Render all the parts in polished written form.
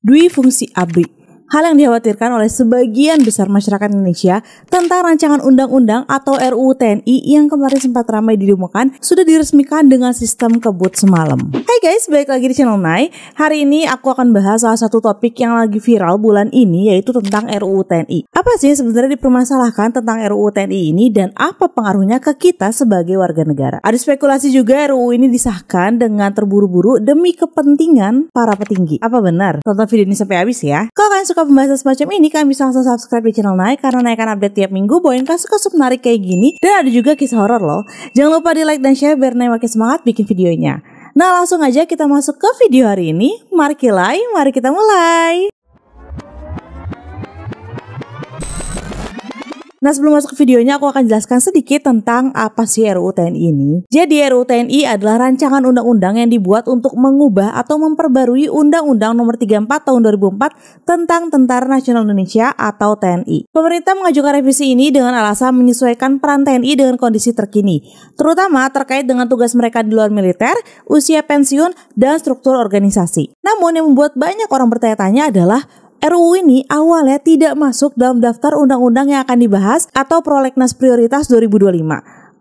Dwi fungsi ABRI. Hal yang dikhawatirkan oleh sebagian besar masyarakat Indonesia tentang rancangan undang-undang atau RUU TNI yang kemarin sempat ramai didemukan sudah diresmikan dengan sistem kebut semalam. Hai guys, balik lagi di channel Nai. Hari ini aku akan bahas salah satu topik yang lagi viral bulan ini, yaitu tentang RUU TNI. Apa sih sebenarnya dipermasalahkan tentang RUU TNI ini dan apa pengaruhnya ke kita sebagai warga negara? Ada spekulasi juga RUU ini disahkan dengan terburu-buru demi kepentingan para petinggi. Apa benar? Tonton video ini sampai habis ya. Kalau kalian suka pembahasan semacam ini, kalian bisa langsung subscribe di channel Nai karena Nai akan update tiap minggu bawain kasus-kasus menarik kayak gini, dan ada juga kisah horor loh. Jangan lupa di like dan share biar Nai makin semangat bikin videonya. Nah, langsung aja kita masuk ke video hari ini. Mari kita mulai. Nah, sebelum masuk ke videonya, aku akan jelaskan sedikit tentang apa sih RUU TNI ini. Jadi, RUU TNI adalah rancangan undang-undang yang dibuat untuk mengubah atau memperbarui Undang-Undang Nomor 34 Tahun 2004 tentang Tentara Nasional Indonesia atau TNI. Pemerintah mengajukan revisi ini dengan alasan menyesuaikan peran TNI dengan kondisi terkini, terutama terkait dengan tugas mereka di luar militer, usia pensiun, dan struktur organisasi. Namun, yang membuat banyak orang bertanya-tanya adalah RUU ini awalnya tidak masuk dalam daftar undang-undang yang akan dibahas atau prolegnas prioritas 2025.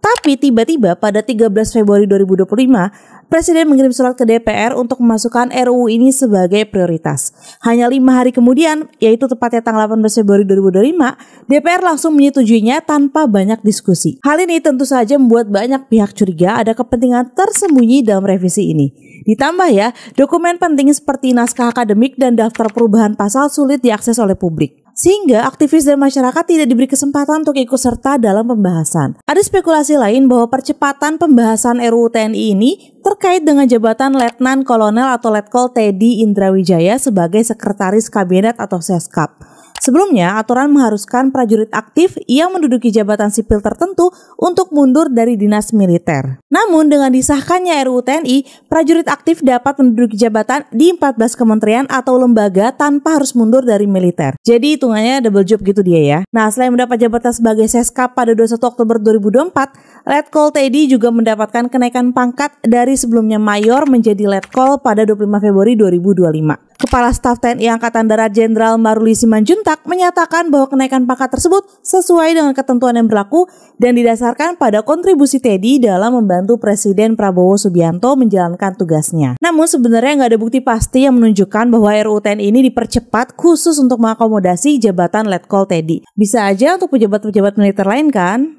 Tapi tiba-tiba pada 13 Februari 2025, Presiden mengirim surat ke DPR untuk memasukkan RUU ini sebagai prioritas. Hanya 5 hari kemudian, yaitu tepatnya tanggal 18 Februari 2025, DPR langsung menyetujuinya tanpa banyak diskusi. Hal ini tentu saja membuat banyak pihak curiga ada kepentingan tersembunyi dalam revisi ini. Ditambah ya, dokumen penting seperti naskah akademik dan daftar perubahan pasal sulit diakses oleh publik, sehingga aktivis dan masyarakat tidak diberi kesempatan untuk ikut serta dalam pembahasan. Ada spekulasi lain bahwa percepatan pembahasan RUU TNI ini terkait dengan jabatan Letnan Kolonel atau Letkol Teddy Indrawijaya sebagai Sekretaris Kabinet atau Seskap. Sebelumnya, aturan mengharuskan prajurit aktif yang menduduki jabatan sipil tertentu untuk mundur dari dinas militer. Namun, dengan disahkannya RUU TNI, prajurit aktif dapat menduduki jabatan di 14 kementerian atau lembaga tanpa harus mundur dari militer. Jadi, hitungannya double job gitu dia ya. Nah, selain mendapat jabatan sebagai Seskap pada 21 Oktober 2024, Letkol Teddy juga mendapatkan kenaikan pangkat dari sebelumnya Mayor menjadi Letkol pada 25 Februari 2025. Kepala Staf TNI Angkatan Darat Jenderal Maruli Simanjuntak menyatakan bahwa kenaikan pangkat tersebut sesuai dengan ketentuan yang berlaku dan didasarkan pada kontribusi Teddy dalam membantu Presiden Prabowo Subianto menjalankan tugasnya. Namun sebenarnya nggak ada bukti pasti yang menunjukkan bahwa RUU TNI ini dipercepat khusus untuk mengakomodasi jabatan Letkol Teddy. Bisa aja untuk pejabat-pejabat militer lain kan?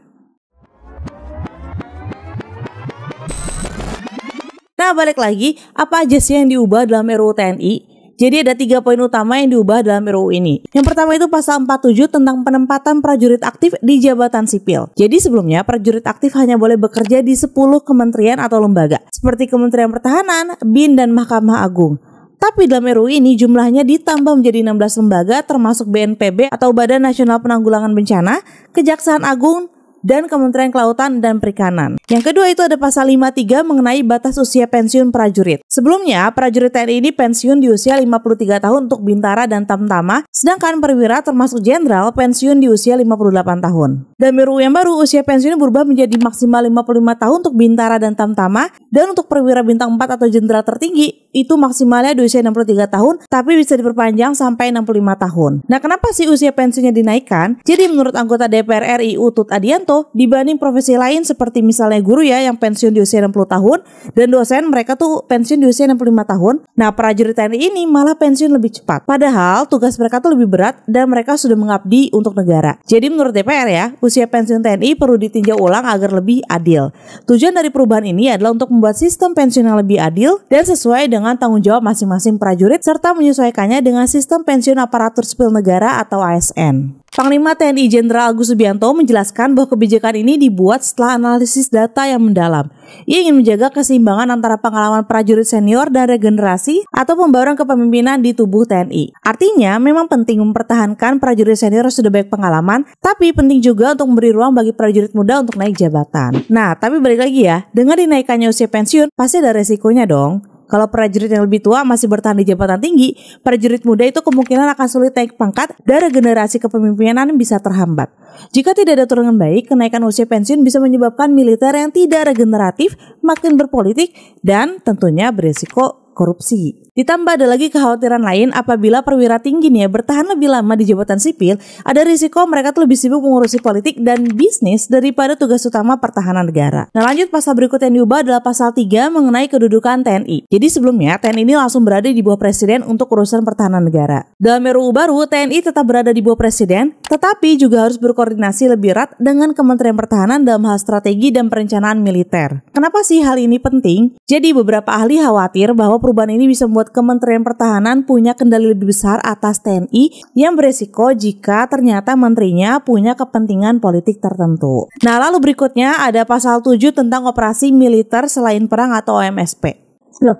Nah, balik lagi, apa aja sih yang diubah dalam RUU TNI? Jadi ada 3 poin utama yang diubah dalam RUU ini. Yang pertama itu pasal 47 tentang penempatan prajurit aktif di jabatan sipil. Jadi sebelumnya prajurit aktif hanya boleh bekerja di 10 kementerian atau lembaga, seperti Kementerian Pertahanan, BIN, dan Mahkamah Agung. Tapi dalam RUU ini jumlahnya ditambah menjadi 16 lembaga termasuk BNPB atau Badan Nasional Penanggulangan Bencana, Kejaksaan Agung, dan Kementerian Kelautan dan Perikanan. Yang kedua itu ada pasal 53 mengenai batas usia pensiun prajurit. Sebelumnya, prajurit TNI ini pensiun di usia 53 tahun untuk bintara dan tamtama, sedangkan perwira termasuk jenderal pensiun di usia 58 tahun. Dalam RUU yang baru, usia pensiun berubah menjadi maksimal 55 tahun untuk bintara dan tamtama, dan untuk perwira bintang 4 atau jenderal tertinggi, itu maksimalnya di usia 63 tahun, tapi bisa diperpanjang sampai 65 tahun. Nah, kenapa sih usia pensiunnya dinaikkan? Jadi menurut anggota DPR RI Utut Adianto, dibanding profesi lain seperti misalnya guru ya yang pensiun di usia 60 tahun dan dosen mereka tuh pensiun di usia 65 tahun. Nah, prajurit TNI ini malah pensiun lebih cepat. Padahal tugas mereka tuh lebih berat dan mereka sudah mengabdi untuk negara. Jadi menurut DPR ya, usia pensiun TNI perlu ditinjau ulang agar lebih adil. Tujuan dari perubahan ini adalah untuk membuat sistem pensiun yang lebih adil dan sesuai dengan tanggung jawab masing-masing prajurit serta menyesuaikannya dengan sistem pensiun aparatur sipil negara atau ASN. Panglima TNI Jenderal Agus Subianto menjelaskan bahwa kebijakan ini dibuat setelah analisis data yang mendalam. Ia ingin menjaga keseimbangan antara pengalaman prajurit senior dan regenerasi atau pembauran kepemimpinan di tubuh TNI. Artinya, memang penting mempertahankan prajurit senior yang sudah banyak pengalaman, tapi penting juga untuk memberi ruang bagi prajurit muda untuk naik jabatan. Nah, tapi balik lagi ya, dengan dinaikannya usia pensiun, pasti ada resikonya dong. Kalau prajurit yang lebih tua masih bertahan di jabatan tinggi, prajurit muda itu kemungkinan akan sulit naik pangkat dan regenerasi kepemimpinan bisa terhambat. Jika tidak ada aturan baik, kenaikan usia pensiun bisa menyebabkan militer yang tidak regeneratif makin berpolitik dan tentunya berisiko korupsi. Ditambah ada lagi kekhawatiran lain apabila perwira tinggi nih bertahan lebih lama di jabatan sipil, ada risiko mereka tuh lebih sibuk mengurusi politik dan bisnis daripada tugas utama pertahanan negara. Nah lanjut, pasal berikut yang diubah adalah pasal 3 mengenai kedudukan TNI. Jadi sebelumnya TNI ini langsung berada di bawah presiden untuk urusan pertahanan negara. Dalam RUU baru, TNI tetap berada di bawah presiden, tetapi juga harus berkoordinasi lebih erat dengan Kementerian Pertahanan dalam hal strategi dan perencanaan militer. Kenapa sih hal ini penting? Jadi beberapa ahli khawatir bahwa perubahan ini bisa membuat Kementerian Pertahanan punya kendali lebih besar atas TNI yang beresiko jika ternyata menterinya punya kepentingan politik tertentu. Nah, lalu berikutnya ada pasal 7 tentang operasi militer selain perang atau OMSP. Loh,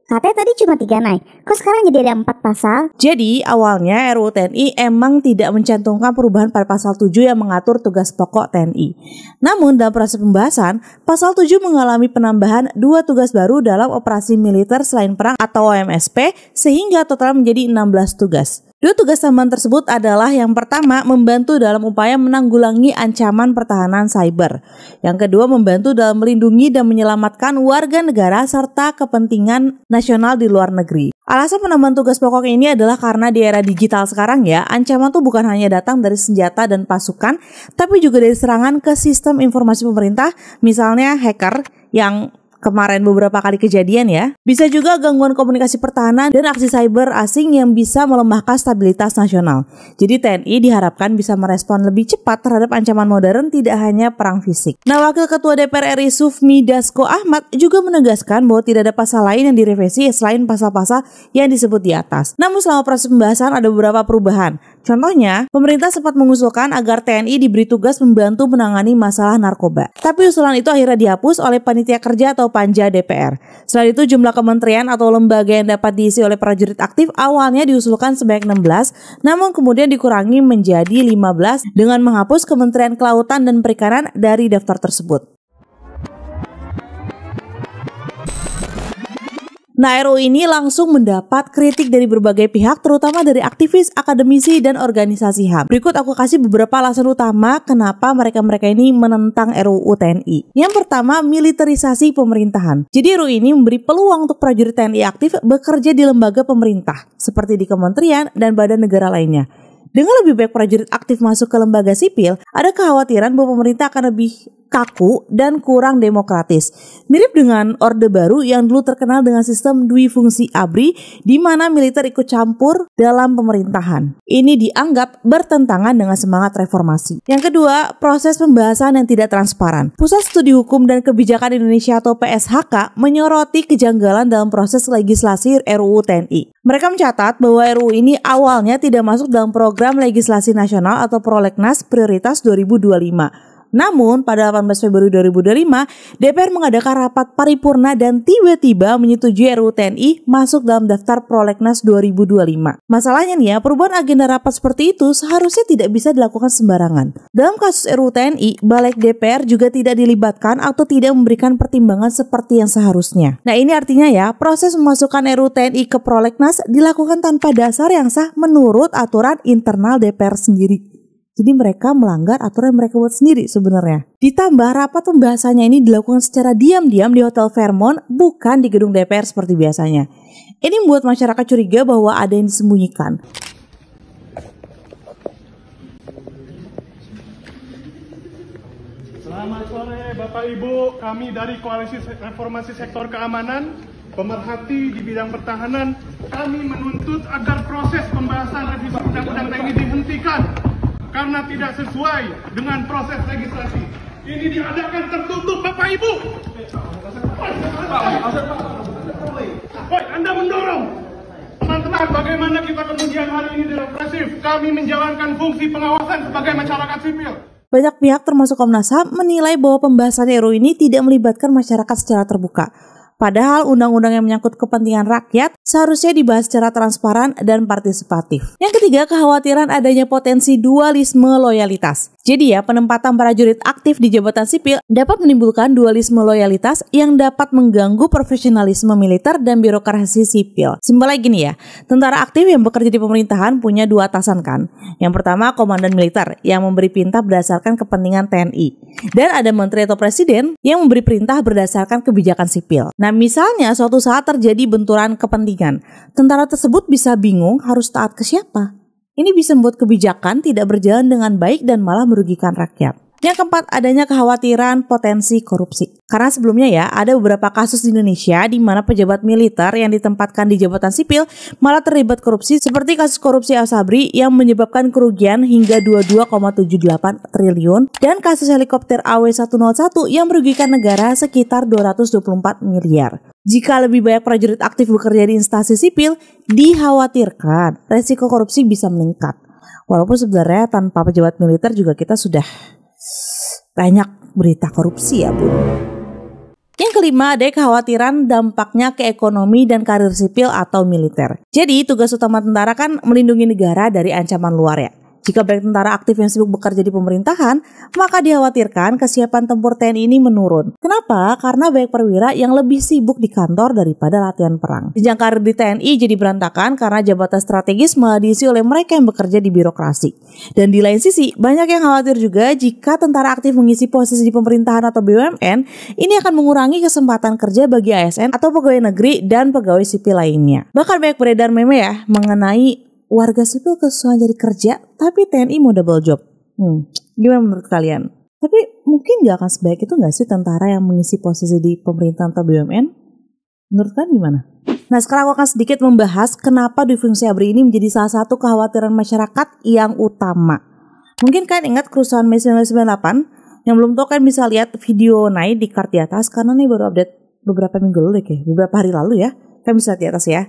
katanya tadi cuma 3 naik, kok sekarang jadi ada 4 pasal? Jadi awalnya RUU TNI emang tidak mencantumkan perubahan pada pasal 7 yang mengatur tugas pokok TNI. Namun dalam proses pembahasan, pasal 7 mengalami penambahan 2 tugas baru dalam operasi militer selain perang atau OMSP sehingga total menjadi 16 tugas. 2 tugas tambahan tersebut adalah yang pertama membantu dalam upaya menanggulangi ancaman pertahanan cyber. Yang kedua membantu dalam melindungi dan menyelamatkan warga negara serta kepentingan nasional di luar negeri. Alasan penambahan tugas pokok ini adalah karena di era digital sekarang ya, ancaman tuh bukan hanya datang dari senjata dan pasukan, tapi juga dari serangan ke sistem informasi pemerintah, misalnya hacker yang kemarin beberapa kali kejadian ya. Bisa juga gangguan komunikasi pertahanan dan aksi cyber asing yang bisa melemahkan stabilitas nasional. Jadi TNI diharapkan bisa merespon lebih cepat terhadap ancaman modern, tidak hanya perang fisik. Nah, Wakil Ketua DPR RI Sufmi Dasko Ahmad juga menegaskan bahwa tidak ada pasal lain yang direvisi selain pasal-pasal yang disebut di atas. Namun selama proses pembahasan ada beberapa perubahan. Contohnya, pemerintah sempat mengusulkan agar TNI diberi tugas membantu menangani masalah narkoba. Tapi usulan itu akhirnya dihapus oleh panitia kerja atau Panja DPR. Selain itu, jumlah kementerian atau lembaga yang dapat diisi oleh prajurit aktif awalnya diusulkan sebanyak 16, namun kemudian dikurangi menjadi 15 dengan menghapus Kementerian Kelautan dan Perikanan dari daftar tersebut. Nah, RUU ini langsung mendapat kritik dari berbagai pihak, terutama dari aktivis, akademisi, dan organisasi HAM. Berikut aku kasih beberapa alasan utama kenapa mereka ini menentang RUU TNI. Yang pertama, militerisasi pemerintahan. Jadi RUU ini memberi peluang untuk prajurit TNI aktif bekerja di lembaga pemerintah, seperti di kementerian dan badan negara lainnya. Dengan lebih baik prajurit aktif masuk ke lembaga sipil, ada kekhawatiran bahwa pemerintah akan lebih kaku dan kurang demokratis. Mirip dengan Orde Baru yang dulu terkenal dengan sistem dwi fungsi ABRI di mana militer ikut campur dalam pemerintahan. Ini dianggap bertentangan dengan semangat reformasi. Yang kedua, proses pembahasan yang tidak transparan. Pusat Studi Hukum dan Kebijakan Indonesia atau PSHK menyoroti kejanggalan dalam proses legislasi RUU TNI. Mereka mencatat bahwa RUU ini awalnya tidak masuk dalam program legislasi nasional atau Prolegnas Prioritas 2025. Namun, pada 18 Februari 2025, DPR mengadakan rapat paripurna dan tiba-tiba menyetujui RUU TNI masuk dalam daftar Prolegnas 2025. Masalahnya nih ya, perubahan agenda rapat seperti itu seharusnya tidak bisa dilakukan sembarangan. Dalam kasus RUU TNI, Balik DPR juga tidak dilibatkan atau tidak memberikan pertimbangan seperti yang seharusnya. Nah, ini artinya ya, proses memasukkan RUU TNI ke Prolegnas dilakukan tanpa dasar yang sah menurut aturan internal DPR sendiri. Jadi mereka melanggar aturan yang mereka buat sendiri sebenarnya. Ditambah rapat pembahasannya ini dilakukan secara diam-diam di Hotel Fairmont, bukan di gedung DPR seperti biasanya. Ini membuat masyarakat curiga bahwa ada yang disembunyikan. Selamat sore Bapak Ibu, kami dari Koalisi Reformasi Sektor Keamanan, pemerhati di bidang pertahanan, kami menuntut agar proses pembahasan revisi Undang-Undang TNI dihentikan karena tidak sesuai dengan proses legislasi. Ini diadakan tertutup, Bapak Ibu. Woi, Anda mendorong. Teman-teman, bagaimana kita kemudian hari ini direpresif? Kami menjalankan fungsi pengawasan sebagai masyarakat sipil. Banyak pihak termasuk Komnas HAM menilai bahwa pembahasan RUU ini tidak melibatkan masyarakat secara terbuka. Padahal undang-undang yang menyangkut kepentingan rakyat seharusnya dibahas secara transparan dan partisipatif. Yang ketiga, kekhawatiran adanya potensi dualisme loyalitas. Jadi ya, penempatan prajurit aktif di jabatan sipil dapat menimbulkan dualisme loyalitas yang dapat mengganggu profesionalisme militer dan birokrasi sipil. Simpelnya gini ya, tentara aktif yang bekerja di pemerintahan punya 2 atasan kan. Yang pertama, komandan militer yang memberi perintah berdasarkan kepentingan TNI. Dan ada menteri atau presiden yang memberi perintah berdasarkan kebijakan sipil. Nah, misalnya suatu saat terjadi benturan kepentingan, tentara tersebut bisa bingung harus taat ke siapa. Ini bisa membuat kebijakan tidak berjalan dengan baik dan malah merugikan rakyat. Yang keempat, adanya kekhawatiran potensi korupsi. Karena sebelumnya ya, ada beberapa kasus di Indonesia di mana pejabat militer yang ditempatkan di jabatan sipil malah terlibat korupsi, seperti kasus korupsi Asabri yang menyebabkan kerugian hingga 22,78 triliun dan kasus helikopter AW101 yang merugikan negara sekitar 224 miliar. Jika lebih banyak prajurit aktif bekerja di instansi sipil, dikhawatirkan resiko korupsi bisa meningkat. Walaupun sebenarnya tanpa pejabat militer juga kita sudah banyak berita korupsi ya Bun. Yang kelima, ada kekhawatiran dampaknya ke ekonomi dan karir sipil atau militer. Jadi tugas utama tentara kan melindungi negara dari ancaman luar ya. Jika banyak tentara aktif yang sibuk bekerja di pemerintahan, maka dikhawatirkan kesiapan tempur TNI ini menurun. Kenapa? Karena banyak perwira yang lebih sibuk di kantor daripada latihan perang. Jenjang karir di TNI jadi berantakan karena jabatan strategis malah diisi oleh mereka yang bekerja di birokrasi. Dan di lain sisi, banyak yang khawatir juga jika tentara aktif mengisi posisi di pemerintahan atau BUMN, ini akan mengurangi kesempatan kerja bagi ASN atau pegawai negeri dan pegawai sipil lainnya. Bahkan banyak beredar meme ya mengenai warga sipil kesusahan jadi kerja, tapi TNI mau double job. Gimana menurut kalian? Tapi mungkin gak akan sebaik itu gak sih tentara yang mengisi posisi di pemerintahan atau BUMN? Menurut kalian gimana? Nah, sekarang aku akan sedikit membahas kenapa difungsi ABRI ini menjadi salah satu kekhawatiran masyarakat yang utama. Mungkin kalian ingat kerusuhan Mei 1998? Yang belum tahu kan bisa lihat video naik di card di atas, karena nih baru update beberapa minggu lalu deh, beberapa hari lalu ya. Kalian bisa lihat di atas ya.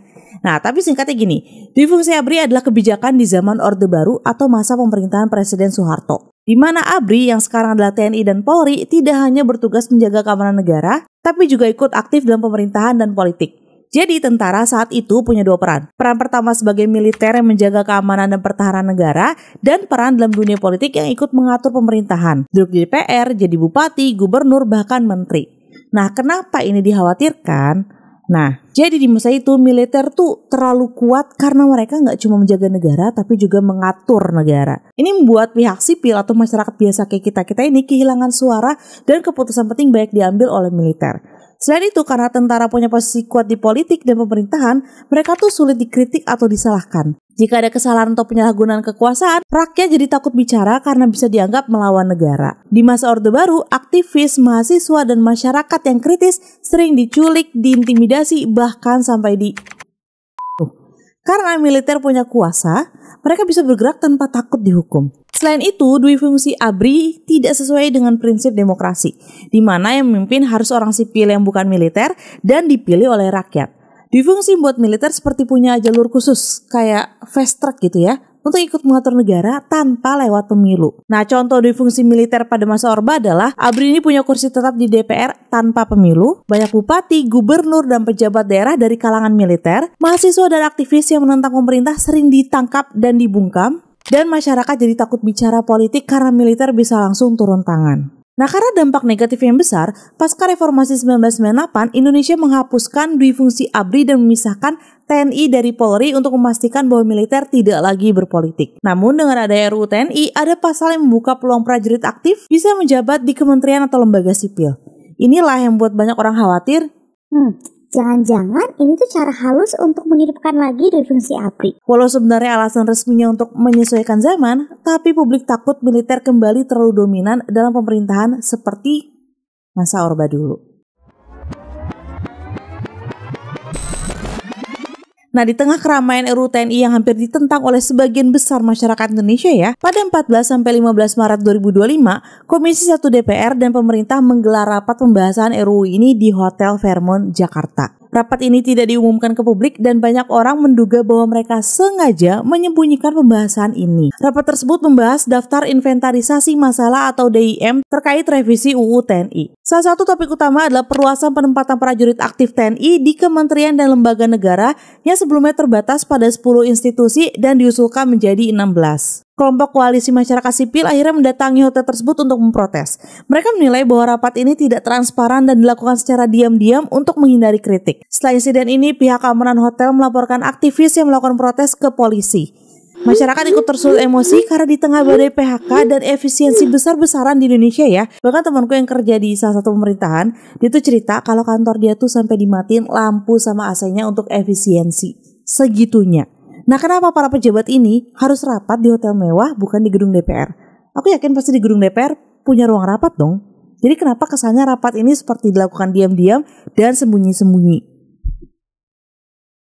Nah, tapi singkatnya gini, difungsi ABRI adalah kebijakan di zaman Orde Baru atau masa pemerintahan Presiden Soeharto. Di mana ABRI yang sekarang adalah TNI dan Polri tidak hanya bertugas menjaga keamanan negara, tapi juga ikut aktif dalam pemerintahan dan politik. Jadi tentara saat itu punya dua peran. Peran pertama sebagai militer yang menjaga keamanan dan pertahanan negara, dan peran dalam dunia politik yang ikut mengatur pemerintahan. Duduk di DPR, jadi bupati, gubernur, bahkan menteri. Nah, kenapa ini dikhawatirkan? Nah, jadi di masa itu militer tuh terlalu kuat karena mereka nggak cuma menjaga negara tapi juga mengatur negara. Ini membuat pihak sipil atau masyarakat biasa kayak kita ini kehilangan suara dan keputusan penting banyak diambil oleh militer. Selain itu, karena tentara punya posisi kuat di politik dan pemerintahan, mereka tuh sulit dikritik atau disalahkan. Jika ada kesalahan atau penyalahgunaan kekuasaan, rakyat jadi takut bicara karena bisa dianggap melawan negara. Di masa Orde Baru, aktivis, mahasiswa, dan masyarakat yang kritis sering diculik, diintimidasi, bahkan sampai Karena militer punya kuasa, mereka bisa bergerak tanpa takut dihukum. Selain itu, difungsi ABRI tidak sesuai dengan prinsip demokrasi, di mana yang memimpin harus orang sipil yang bukan militer dan dipilih oleh rakyat. Difungsi buat militer seperti punya jalur khusus, kayak fast track gitu ya, untuk ikut mengatur negara tanpa lewat pemilu. Nah, contoh difungsi militer pada masa Orba adalah ABRI ini punya kursi tetap di DPR tanpa pemilu, banyak bupati, gubernur, dan pejabat daerah dari kalangan militer, mahasiswa dan aktivis yang menentang pemerintah sering ditangkap dan dibungkam, dan masyarakat jadi takut bicara politik karena militer bisa langsung turun tangan. Nah, karena dampak negatif yang besar, pasca reformasi 1998, Indonesia menghapuskan difungsi ABRI dan memisahkan TNI dari Polri untuk memastikan bahwa militer tidak lagi berpolitik. Namun dengan adanya RUU TNI, ada pasal yang membuka peluang prajurit aktif bisa menjabat di kementerian atau lembaga sipil. Inilah yang membuat banyak orang khawatir. Jangan-jangan ini tuh cara halus untuk menghidupkan lagi difungsi ABRI. Walau sebenarnya alasan resminya untuk menyesuaikan zaman, tapi publik takut militer kembali terlalu dominan dalam pemerintahan seperti masa Orba dulu. Nah, di tengah keramaian RUU TNI yang hampir ditentang oleh sebagian besar masyarakat Indonesia ya, pada 14-15 Maret 2025, Komisi 1 DPR dan pemerintah menggelar rapat pembahasan RUU ini di Hotel Fairmont, Jakarta. Rapat ini tidak diumumkan ke publik dan banyak orang menduga bahwa mereka sengaja menyembunyikan pembahasan ini. Rapat tersebut membahas daftar inventarisasi masalah atau DIM terkait revisi UU TNI. Salah satu topik utama adalah perluasan penempatan prajurit aktif TNI di kementerian dan lembaga negara yang sebelumnya terbatas pada 10 institusi dan diusulkan menjadi 16. Kelompok koalisi masyarakat sipil akhirnya mendatangi hotel tersebut untuk memprotes. Mereka menilai bahwa rapat ini tidak transparan dan dilakukan secara diam-diam untuk menghindari kritik. Setelah insiden ini, pihak keamanan hotel melaporkan aktivis yang melakukan protes ke polisi. Masyarakat ikut tersulut emosi karena di tengah badai PHK dan efisiensi besar-besaran di Indonesia ya. Bahkan temanku yang kerja di salah satu pemerintahan, dia tuh cerita kalau kantor dia tuh sampai dimatiin lampu sama AC-nya untuk efisiensi. Segitunya. Nah, kenapa para pejabat ini harus rapat di hotel mewah bukan di gedung DPR? Aku yakin pasti di gedung DPR punya ruang rapat dong. Jadi kenapa kesannya rapat ini seperti dilakukan diam-diam dan sembunyi-sembunyi?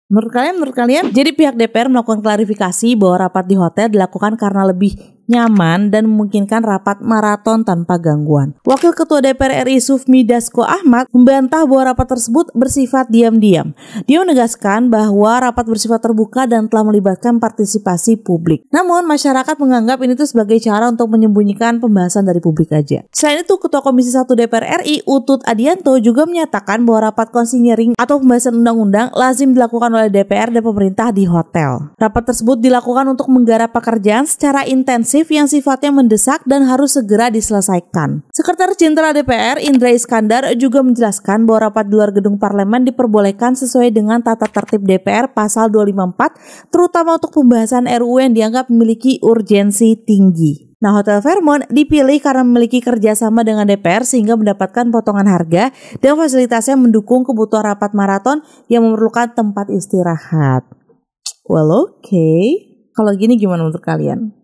Menurut kalian, jadi pihak DPR melakukan klarifikasi bahwa rapat di hotel dilakukan karena lebih nyaman dan memungkinkan rapat maraton tanpa gangguan. Wakil Ketua DPR RI Sufmi Dasko Ahmad membantah bahwa rapat tersebut bersifat diam-diam. Dia menegaskan bahwa rapat bersifat terbuka dan telah melibatkan partisipasi publik. Namun masyarakat menganggap ini tuh sebagai cara untuk menyembunyikan pembahasan dari publik aja. Selain itu, Ketua Komisi 1 DPR RI Utut Adianto juga menyatakan bahwa rapat konsinyering atau pembahasan undang-undang lazim dilakukan oleh DPR dan pemerintah di hotel. Rapat tersebut dilakukan untuk menggarap pekerjaan secara intensif yang sifatnya mendesak dan harus segera diselesaikan. Sekretaris Jenderal DPR Indra Iskandar juga menjelaskan bahwa rapat di luar gedung parlemen diperbolehkan sesuai dengan tata tertib DPR pasal 254, terutama untuk pembahasan RUU yang dianggap memiliki urgensi tinggi. Nah, Hotel Fairmont dipilih karena memiliki kerjasama dengan DPR sehingga mendapatkan potongan harga dan fasilitasnya mendukung kebutuhan rapat maraton yang memerlukan tempat istirahat. Well, okay. Kalau gini gimana menurut kalian?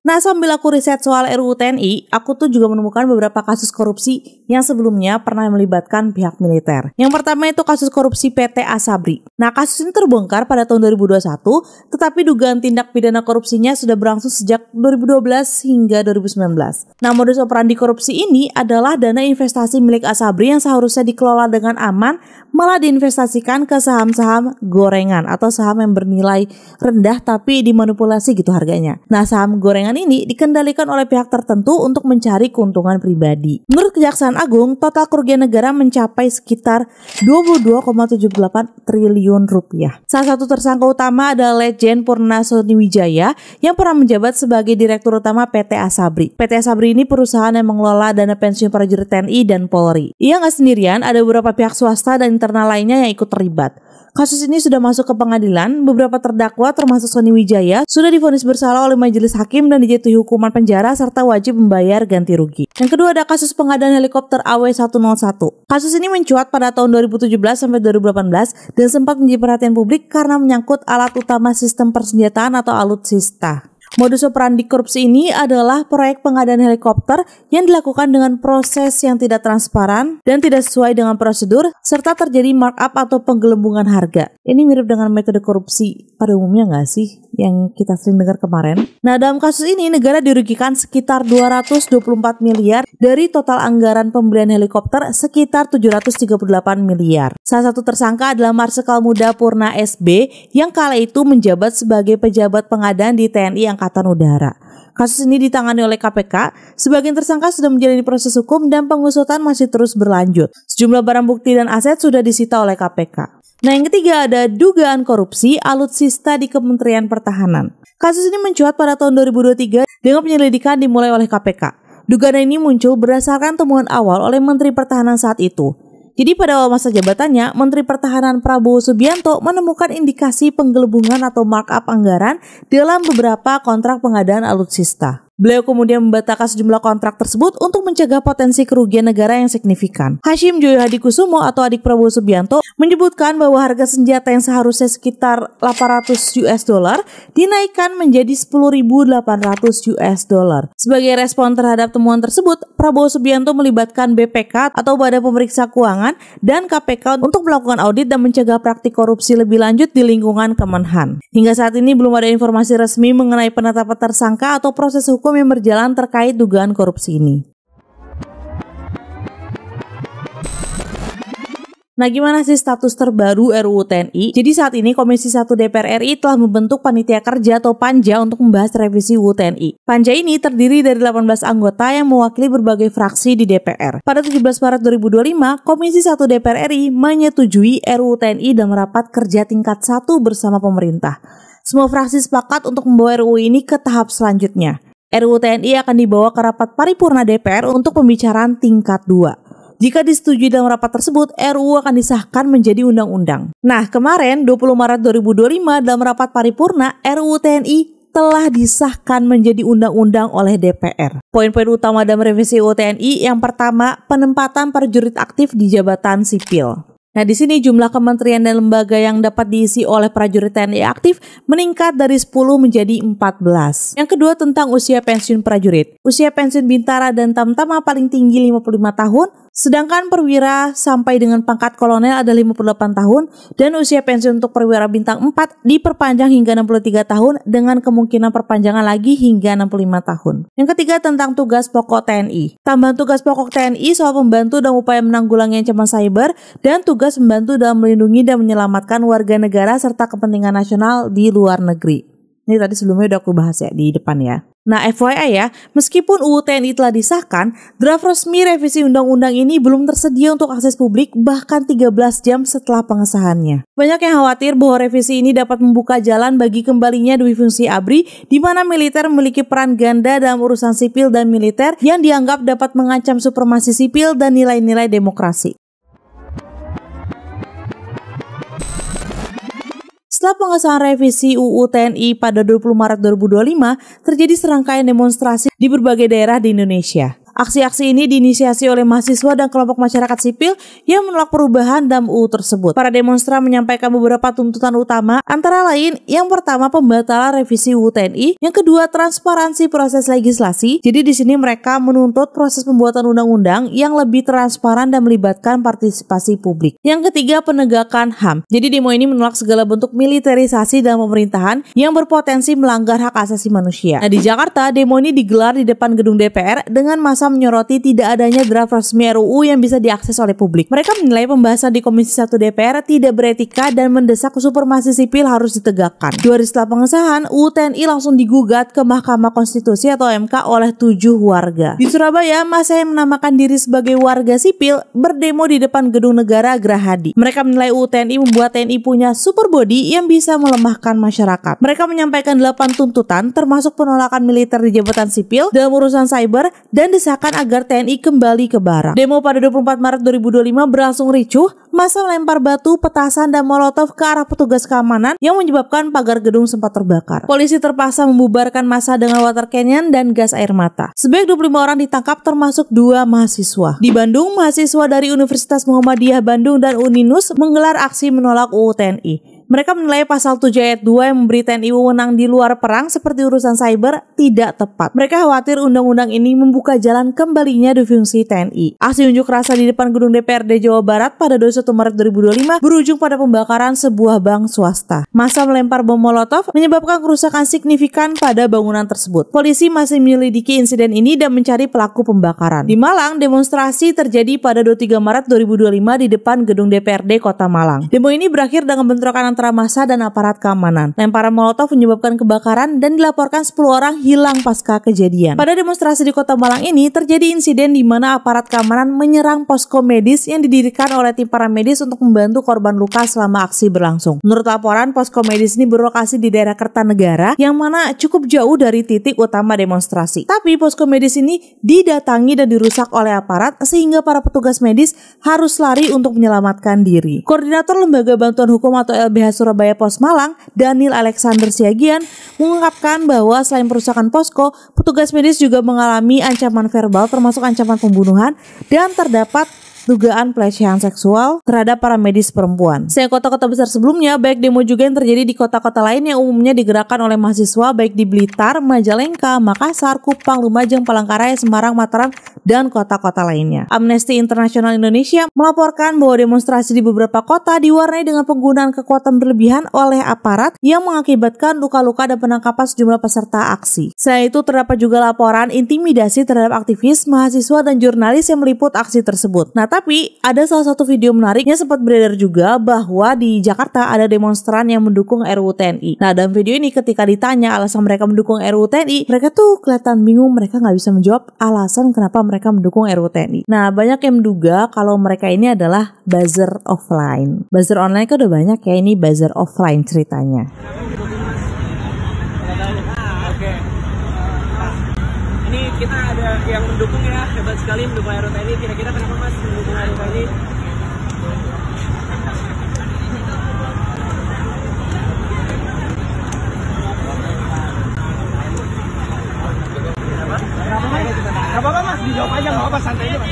Nah, sambil aku riset soal RUU TNI, aku tuh juga menemukan beberapa kasus korupsi yang sebelumnya pernah melibatkan pihak militer. Yang pertama itu kasus korupsi PT Asabri. Nah, kasus ini terbongkar pada tahun 2021, tetapi dugaan tindak pidana korupsinya sudah berlangsung sejak 2012 hingga 2019. Nah, modus operandi korupsi ini adalah dana investasi milik Asabri yang seharusnya dikelola dengan aman, malah diinvestasikan ke saham-saham gorengan atau saham yang bernilai rendah tapi dimanipulasi gitu harganya. Nah, saham gorengan ini dikendalikan oleh pihak tertentu untuk mencari keuntungan pribadi. Menurut Kejaksaan Agung, total kerugian negara mencapai sekitar 22,78 triliun rupiah. Salah satu tersangka utama adalah Letjen Purna Soniwijaya yang pernah menjabat sebagai Direktur Utama PT Asabri. PT Asabri ini perusahaan yang mengelola dana pensiun prajurit TNI dan Polri. Ia nggak sendirian, ada beberapa pihak swasta dan internal lainnya yang ikut terlibat. Kasus ini sudah masuk ke pengadilan, beberapa terdakwa termasuk Soniwijaya sudah divonis bersalah oleh majelis hakim dan dijatuhi hukuman penjara serta wajib membayar ganti rugi. Yang kedua ada kasus pengadaan helikopter AW101. Kasus ini mencuat pada tahun 2017 sampai 2018 dan sempat menjadi perhatian publik karena menyangkut alat utama sistem persenjataan atau alutsista. Modus operandi korupsi ini adalah proyek pengadaan helikopter yang dilakukan dengan proses yang tidak transparan dan tidak sesuai dengan prosedur, serta terjadi markup atau penggelembungan harga. Ini mirip dengan metode korupsi pada umumnya nggak sih? Yang kita sering dengar kemarin. Nah, dalam kasus ini negara dirugikan sekitar 224 miliar dari total anggaran pembelian helikopter sekitar 738 miliar. Salah satu tersangka adalah Marsikal Muda Purna SB yang kala itu menjabat sebagai pejabat pengadaan di TNI Angkatan Udara. Kasus ini ditangani oleh KPK, sebagian tersangka sudah menjalani proses hukum dan pengusutan masih terus berlanjut. Sejumlah barang bukti dan aset sudah disita oleh KPK. Nah, yang ketiga ada dugaan korupsi alutsista di Kementerian Pertahanan. Kasus ini mencuat pada tahun 2023 dengan penyelidikan dimulai oleh KPK. Dugaan ini muncul berdasarkan temuan awal oleh Menteri Pertahanan saat itu. Jadi pada awal masa jabatannya, Menteri Pertahanan Prabowo Subianto menemukan indikasi penggelembungan atau markup anggaran dalam beberapa kontrak pengadaan alutsista. Beliau kemudian membatalkan sejumlah kontrak tersebut untuk mencegah potensi kerugian negara yang signifikan. Hashim Joyo Hadikusumo atau adik Prabowo Subianto menyebutkan bahwa harga senjata yang seharusnya sekitar $800 dinaikkan menjadi $10.800. Sebagai respon terhadap temuan tersebut, Prabowo Subianto melibatkan BPK atau Badan Pemeriksa Keuangan dan KPK untuk melakukan audit dan mencegah praktik korupsi lebih lanjut di lingkungan Kemenhan. Hingga saat ini belum ada informasi resmi mengenai penetapan tersangka atau proses hukum yang berjalan terkait dugaan korupsi ini. Nah, gimana sih status terbaru RUU TNI? Jadi saat ini Komisi 1 DPR RI telah membentuk panitia kerja atau panja untuk membahas revisi UU TNI. Panja ini terdiri dari 18 anggota yang mewakili berbagai fraksi di DPR. Pada 17 Maret 2025, Komisi 1 DPR RI menyetujui RUU TNI dalam rapat kerja tingkat 1 bersama pemerintah. Semua fraksi sepakat untuk membawa RUU ini ke tahap selanjutnya. RUU TNI akan dibawa ke rapat paripurna DPR untuk pembicaraan tingkat 2. Jika disetujui dalam rapat tersebut, RUU akan disahkan menjadi undang-undang. Nah, kemarin 20 Maret 2025 dalam rapat paripurna, RUU TNI telah disahkan menjadi undang-undang oleh DPR. Poin-poin utama dalam revisi UU TNI yang pertama, penempatan prajurit aktif di jabatan sipil. Nah, di sini jumlah kementerian dan lembaga yang dapat diisi oleh prajurit TNI aktif meningkat dari 10 menjadi 14. Yang kedua tentang usia pensiun prajurit. Usia pensiun bintara dan tamtama paling tinggi 55 tahun, sedangkan perwira sampai dengan pangkat kolonel ada 58 tahun dan usia pensiun untuk perwira bintang 4 diperpanjang hingga 63 tahun dengan kemungkinan perpanjangan lagi hingga 65 tahun. Yang ketiga tentang tugas pokok TNI. Tambahan tugas pokok TNI soal membantu dan upaya menanggulangi ancaman cyber dan tugas membantu dalam melindungi dan menyelamatkan warga negara serta kepentingan nasional di luar negeri. Ini tadi sebelumnya udah aku bahas ya di depan ya. Nah, FYI ya, meskipun UU TNI telah disahkan, draft resmi revisi undang-undang ini belum tersedia untuk akses publik bahkan 13 jam setelah pengesahannya. Banyak yang khawatir bahwa revisi ini dapat membuka jalan bagi kembalinya dui fungsi ABRI di mana militer memiliki peran ganda dalam urusan sipil dan militer yang dianggap dapat mengancam supremasi sipil dan nilai-nilai demokrasi. Setelah pengesahan revisi UU TNI pada 20 Maret 2025, terjadi serangkaian demonstrasi di berbagai daerah di Indonesia. Aksi-aksi ini diinisiasi oleh mahasiswa dan kelompok masyarakat sipil yang menolak perubahan dalam UU tersebut. Para demonstran menyampaikan beberapa tuntutan utama, antara lain yang pertama pembatalan revisi UU TNI, yang kedua transparansi proses legislasi. Jadi di sini mereka menuntut proses pembuatan undang-undang yang lebih transparan dan melibatkan partisipasi publik. Yang ketiga penegakan HAM. Jadi demo ini menolak segala bentuk militerisasi dalam pemerintahan yang berpotensi melanggar hak asasi manusia. Nah, di Jakarta, demo ini digelar di depan gedung DPR dengan masa menyoroti tidak adanya draft resmi RUU yang bisa diakses oleh publik. Mereka menilai pembahasan di Komisi 1 DPR tidak beretika dan mendesak supremasi sipil harus ditegakkan. 2 hari setelah pengesahan, UU TNI langsung digugat ke Mahkamah Konstitusi atau MK oleh 7 warga. Di Surabaya, massa yang menamakan diri sebagai warga sipil berdemo di depan Gedung Negara Gerahadi. Mereka menilai UU TNI membuat TNI punya super body yang bisa melemahkan masyarakat. Mereka menyampaikan 8 tuntutan termasuk penolakan militer di jabatan sipil dalam urusan cyber dan agar TNI kembali ke barak. Demo pada 24 Maret 2025 berlangsung ricuh, massa melempar batu, petasan, dan molotov ke arah petugas keamanan yang menyebabkan pagar gedung sempat terbakar. Polisi terpaksa membubarkan massa dengan water cannon dan gas air mata. Sebanyak 25 orang ditangkap termasuk 2 mahasiswa. Di Bandung, mahasiswa dari Universitas Muhammadiyah Bandung dan Uninus menggelar aksi menolak UU TNI. Mereka menilai pasal 7 ayat 2 yang memberi TNI wewenang di luar perang seperti urusan cyber tidak tepat. Mereka khawatir undang-undang ini membuka jalan kembalinya difungsi TNI. Aksi unjuk rasa di depan gedung DPRD Jawa Barat pada 21 Maret 2025 berujung pada pembakaran sebuah bank swasta. Massa melempar bom molotov menyebabkan kerusakan signifikan pada bangunan tersebut. Polisi masih menyelidiki insiden ini dan mencari pelaku pembakaran. Di Malang, demonstrasi terjadi pada 23 Maret 2025 di depan gedung DPRD Kota Malang. Demo ini berakhir dengan bentrokan antara massa dan aparat keamanan. Lemparan molotov menyebabkan kebakaran dan dilaporkan 10 orang hilang pasca kejadian. Pada demonstrasi di Kota Malang ini terjadi insiden di mana aparat keamanan menyerang posko medis yang didirikan oleh tim paramedis untuk membantu korban luka selama aksi berlangsung. Menurut laporan, posko medis ini berlokasi di daerah Kertanegara yang mana cukup jauh dari titik utama demonstrasi. Tapi posko medis ini didatangi dan dirusak oleh aparat sehingga para petugas medis harus lari untuk menyelamatkan diri. Koordinator Lembaga Bantuan Hukum atau LBH Surabaya Pos Malang, Daniel Alexander Siagian, mengungkapkan bahwa selain perusakan posko, petugas medis juga mengalami ancaman verbal termasuk ancaman pembunuhan dan terdapat dugaan pelecehan seksual terhadap para medis perempuan. Selain kota-kota besar sebelumnya, baik demo juga yang terjadi di kota-kota lain yang umumnya digerakkan oleh mahasiswa baik di Blitar, Majalengka, Makassar, Kupang, Lumajang, Palangkaraya, Semarang, Mataram, dan kota-kota lainnya. Amnesty International Indonesia melaporkan bahwa demonstrasi di beberapa kota diwarnai dengan penggunaan kekuatan berlebihan oleh aparat yang mengakibatkan luka-luka dan penangkapan sejumlah peserta aksi. Selain itu, terdapat juga laporan intimidasi terhadap aktivis, mahasiswa, dan jurnalis yang meliput aksi tersebut. Nah, tapi ada salah satu video menarik yang sempat beredar juga bahwa di Jakarta ada demonstran yang mendukung RUU TNI. Nah, dalam video ini ketika ditanya alasan mereka mendukung RUU TNI, mereka tuh kelihatan bingung, mereka nggak bisa menjawab alasan kenapa mereka mendukung RUU TNI. Nah, banyak yang menduga kalau mereka ini adalah buzzer offline. Buzzer online kan udah banyak ya, ini buzzer offline ceritanya. Ini kita ada yang mendukung ya, hebat sekali mendukung RUTNI. Kira-kira kenapa Mas mendukung RUTNI? Gak apa-apa Mas, dijawab aja, gak apa-apa, santai aja Mas.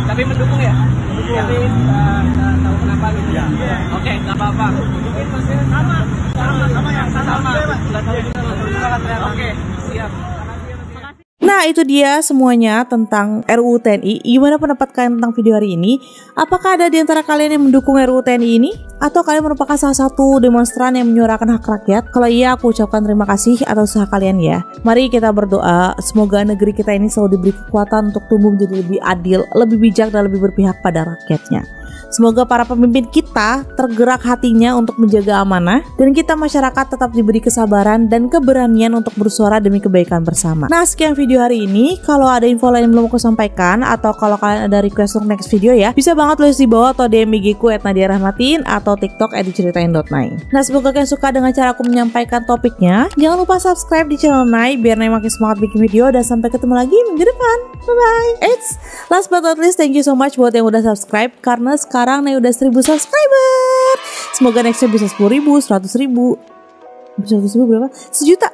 Tapi mendukung ya? Tapi tahu kenapa gitu ya? Oke, gak apa-apa. Oke, siap. Nah, itu dia semuanya tentang RUU TNI. Gimana pendapat kalian tentang video hari ini? Apakah ada di antara kalian yang mendukung RUU TNI ini? Atau kalian merupakan salah satu demonstran yang menyuarakan hak rakyat? Kalau iya, aku ucapkan terima kasih atas usaha kalian ya. Mari kita berdoa, semoga negeri kita ini selalu diberi kekuatan untuk tumbuh menjadi lebih adil, lebih bijak, dan lebih berpihak pada rakyatnya. Semoga para pemimpin kita tergerak hatinya untuk menjaga amanah, dan kita masyarakat tetap diberi kesabaran dan keberanian untuk bersuara demi kebaikan bersama. Nah, sekian video hari ini. Kalau ada info lain yang belum aku sampaikan, atau kalau kalian ada request untuk next video ya, bisa banget tulis di bawah atau DM IG ku @nadiarahmatin atau TikTok @diceritain.nai. Nah, semoga kalian suka dengan cara aku menyampaikan topiknya. Jangan lupa subscribe di channel Nai biar Nai makin semangat bikin video, dan sampai ketemu lagi minggu depan. Bye bye. Last but not least, thank you so much buat yang udah subscribe, karena sekarang Nai udah 1000 subscriber. Semoga nextnya bisa 10.000, 100.000, 100.000 berapa? 1 juta.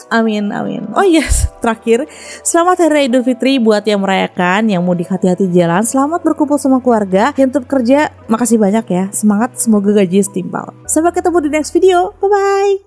Amin, amin. Oh yes, terakhir, selamat Hari Raya Idul Fitri buat yang merayakan, yang mudik hati-hati jalan. Selamat berkumpul sama keluarga. Yang tetap kerja, makasih banyak ya. Semangat, semoga gaji setimpal. Sampai ketemu di next video. Bye bye.